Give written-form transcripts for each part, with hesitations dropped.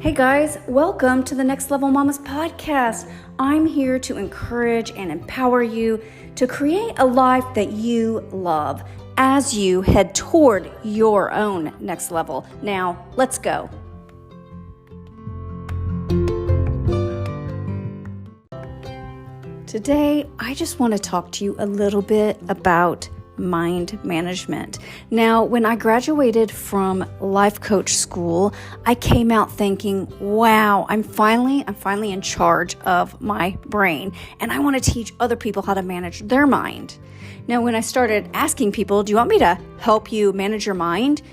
Hey guys, welcome to the Next Level Mamas podcast. I'm here to encourage and empower you to create a life that you love as you head toward your own next level. Now, let's go. Today, I just want to talk to you a little bit about mind management. Now, when I graduated from life coach school, I came out thinking, wow, I'm finally in charge of my brain, and I want to teach other people how to manage their mind. Now, when I started asking people, do you want me to help you manage your mind?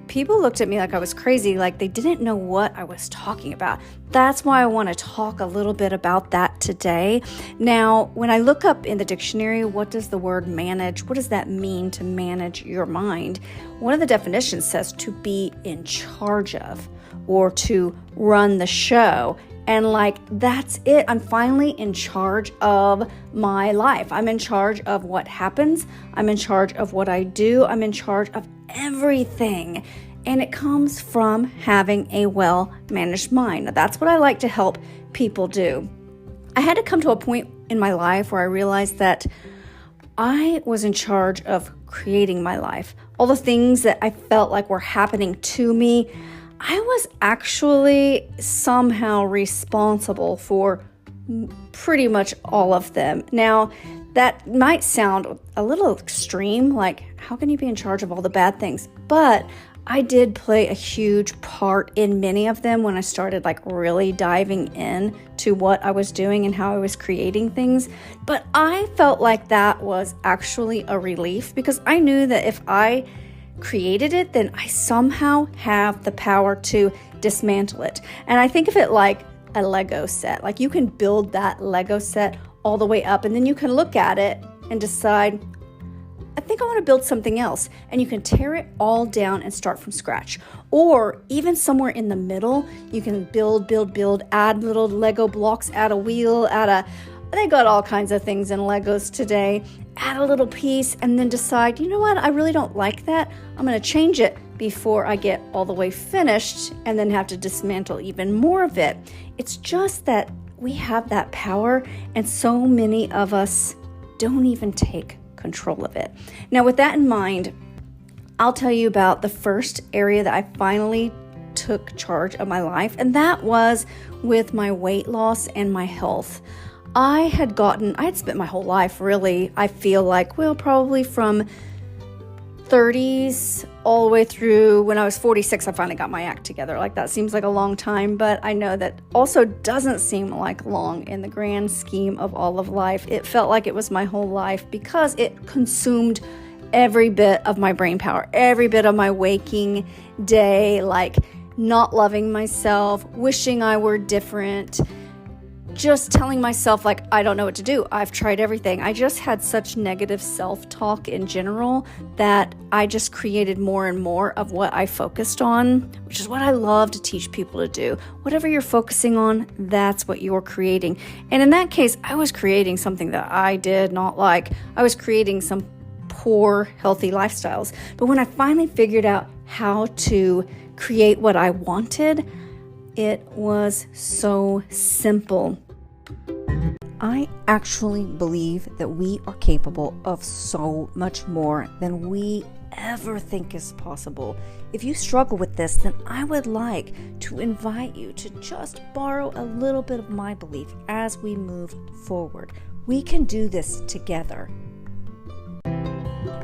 People looked at me like I was crazy, like they didn't know what I was talking about. That's why I want to talk a little bit about that today. Now, when I look up in the dictionary, what does the word manage, what does that mean to manage your mind? One of the definitions says to be in charge of or to run the show. And that's it. I'm finally in charge of my life. I'm in charge of what happens. I'm in charge of what I do. I'm in charge of everything. And it comes from having a well-managed mind. Now, that's what I like to help people do. I had to come to a point in my life where I realized that I was in charge of creating my life. All the things that I felt like were happening to me, I was actually somehow responsible for pretty much all of them. Now, that might sound a little extreme, like how can you be in charge of all the bad things? But I did play a huge part in many of them when I started really diving in to what I was doing and how I was creating things. But I felt like that was actually a relief because I knew that if I created it, then I somehow have the power to dismantle it. And I think of it like a Lego set. Like you can build that Lego set all the way up and then you can look at it and decide, I think I want to build something else. And you can tear it all down and start from scratch. Or even somewhere in the middle, you can build, add little Lego blocks, add a wheel, they got all kinds of things in Legos today. Add a little piece and then decide, you know what, I really don't like that. I'm going to change it before I get all the way finished and then have to dismantle even more of it. It's just that we have that power and so many of us don't even take control of it. Now, with that in mind, I'll tell you about the first area that I finally took charge of my life, and that was with my weight loss and my health. I had spent my whole life really, I feel like, probably from 30s all the way through when I was 46, I finally got my act together. That seems like a long time, but I know that also doesn't seem like long in the grand scheme of all of life. It felt like it was my whole life because it consumed every bit of my brain power, every bit of my waking day, not loving myself, wishing I were different, just telling myself I don't know what to do. I've tried everything. I just had such negative self-talk in general that I just created more and more of what I focused on, which is what I love to teach people to do. Whatever you're focusing on, that's what you're creating. And in that case, I was creating something that I did not like. I was creating some poor, healthy lifestyles. But when I finally figured out how to create what I wanted, it was so simple. I actually believe that we are capable of so much more than we ever think is possible. If you struggle with this, then I would like to invite you to just borrow a little bit of my belief as we move forward. We can do this together.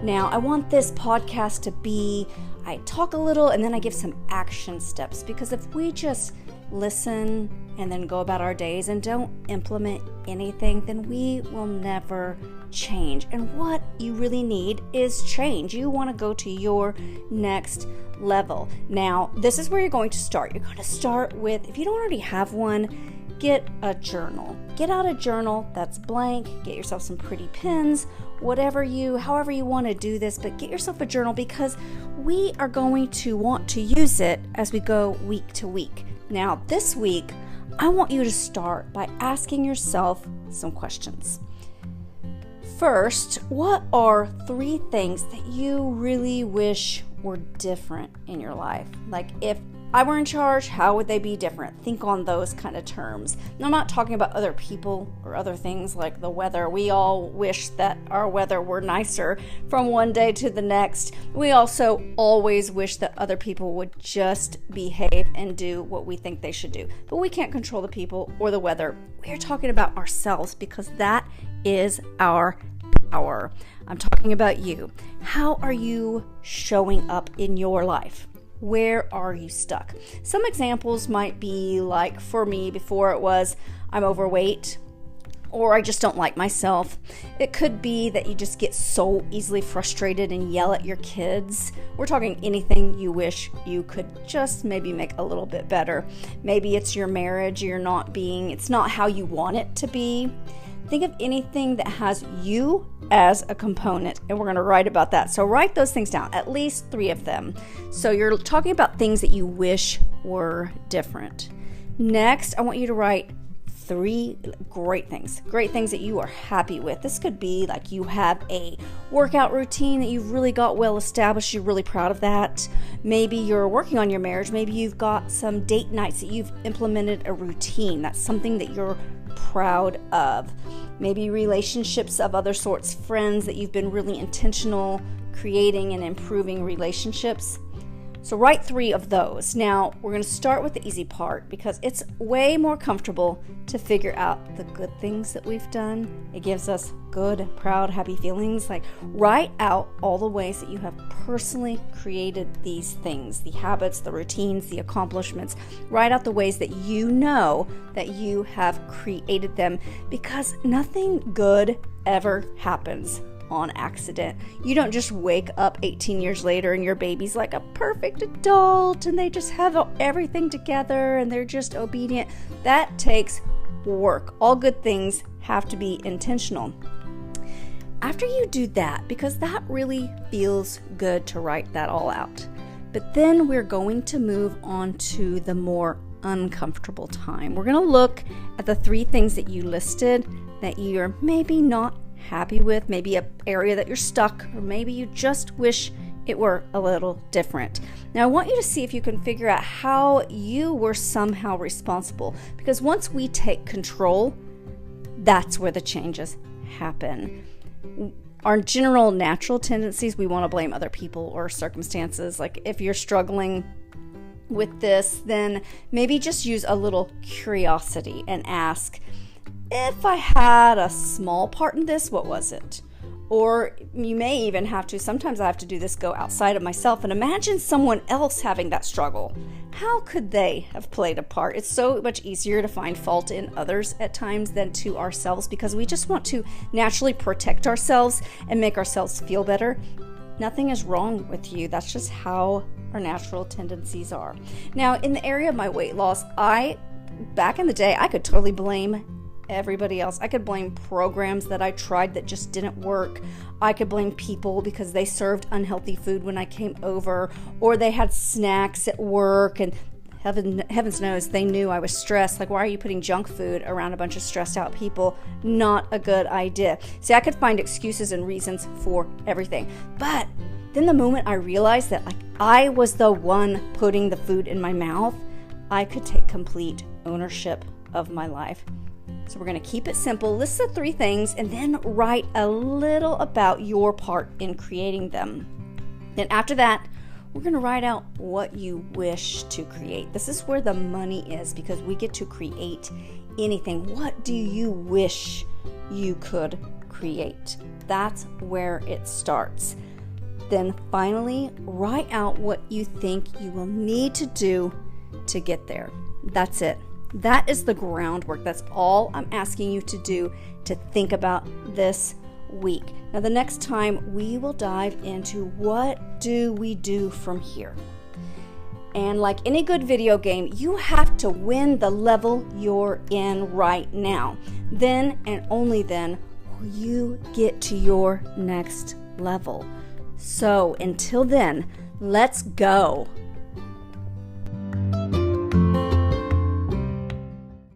Now, I want this podcast to be, I talk a little and then I give some action steps, because if we just listen and then go about our days and don't implement anything, then we will never change. And what you really need is change. You want to go to your next level. Now, this is where you're going to start. You're going to start with, if you don't already have one, get a journal. Get out a journal that's blank. Get yourself some pretty pens, however you want to do this, but get yourself a journal because we are going to want to use it as we go week to week. Now, this week, I want you to start by asking yourself some questions. First, what are 3 things that you really wish were different in your life? If I were in charge, how would they be different? Think on those kind of terms. And I'm not talking about other people or other things like the weather. We all wish that our weather were nicer from one day to the next. We also always wish that other people would just behave and do what we think they should do. But we can't control the people or the weather. We are talking about ourselves because that is our power. I'm talking about you. How are you showing up in your life? Where are you stuck? Some examples might be like for me before it was I'm overweight or I just don't like myself. It could be that you just get so easily frustrated and yell at your kids. We're talking anything you wish you could just maybe make a little bit better. Maybe it's your marriage, it's not how you want it to be. Think of anything that has you as a component, and we're going to write about that. So write those things down, at least 3 of them. So you're talking about things that you wish were different. Next, I want you to write 3 great things that you are happy with. This could be like you have a workout routine that you've really got well established. You're really proud of that. Maybe you're working on your marriage. Maybe you've got some date nights that you've implemented a routine. That's something that you're proud of. Maybe relationships of other sorts, friends that you've been really intentional creating and improving relationships. So write 3 of those. Now we're going to start with the easy part because it's way more comfortable to figure out the good things that we've done. It gives us good, proud, happy feelings. Like write out all the ways that you have personally created these things, the habits, the routines, the accomplishments. Write out the ways that you know that you have created them because nothing good ever happens on accident. You don't just wake up 18 years later and your baby's like a perfect adult and they just have everything together and they're just obedient. That takes work. All good things have to be intentional. After you do that, because that really feels good to write that all out, but then we're going to move on to the more uncomfortable time. We're going to look at the 3 things that you listed that you're maybe not happy with, maybe an area that you're stuck, or maybe you just wish it were a little different. Now I want you to see if you can figure out how you were somehow responsible, because once we take control, that's where the changes happen. Our general natural tendencies, we want to blame other people or circumstances. Like if you're struggling with this, then maybe just use a little curiosity and ask, if I had a small part in this, what was it? Or you may even have to, sometimes I have to do this, go outside of myself and imagine someone else having that struggle. How could they have played a part? It's so much easier to find fault in others at times than to ourselves because we just want to naturally protect ourselves and make ourselves feel better. Nothing is wrong with you. That's just how our natural tendencies are. Now, in the area of my weight loss, back in the day, I could totally blame everybody else. I could blame programs that I tried that just didn't work. I could blame people because they served unhealthy food when I came over, or they had snacks at work and heavens knows they knew I was stressed. Like, why are you putting junk food around a bunch of stressed out people? Not a good idea. See, I could find excuses and reasons for everything. But then the moment I realized that I was the one putting the food in my mouth, I could take complete ownership of my life. So we're going to keep it simple, list the 3 things, and then write a little about your part in creating them. Then after that, we're going to write out what you wish to create. This is where the money is because we get to create anything. What do you wish you could create? That's where it starts. Then finally, write out what you think you will need to do to get there. That's it. That is the groundwork. That's all I'm asking you to do to think about this week. Now, the next time we will dive into what do we do from here. And like any good video game, you have to win the level you're in right now. Then and only then will you get to your next level. So until then, let's go.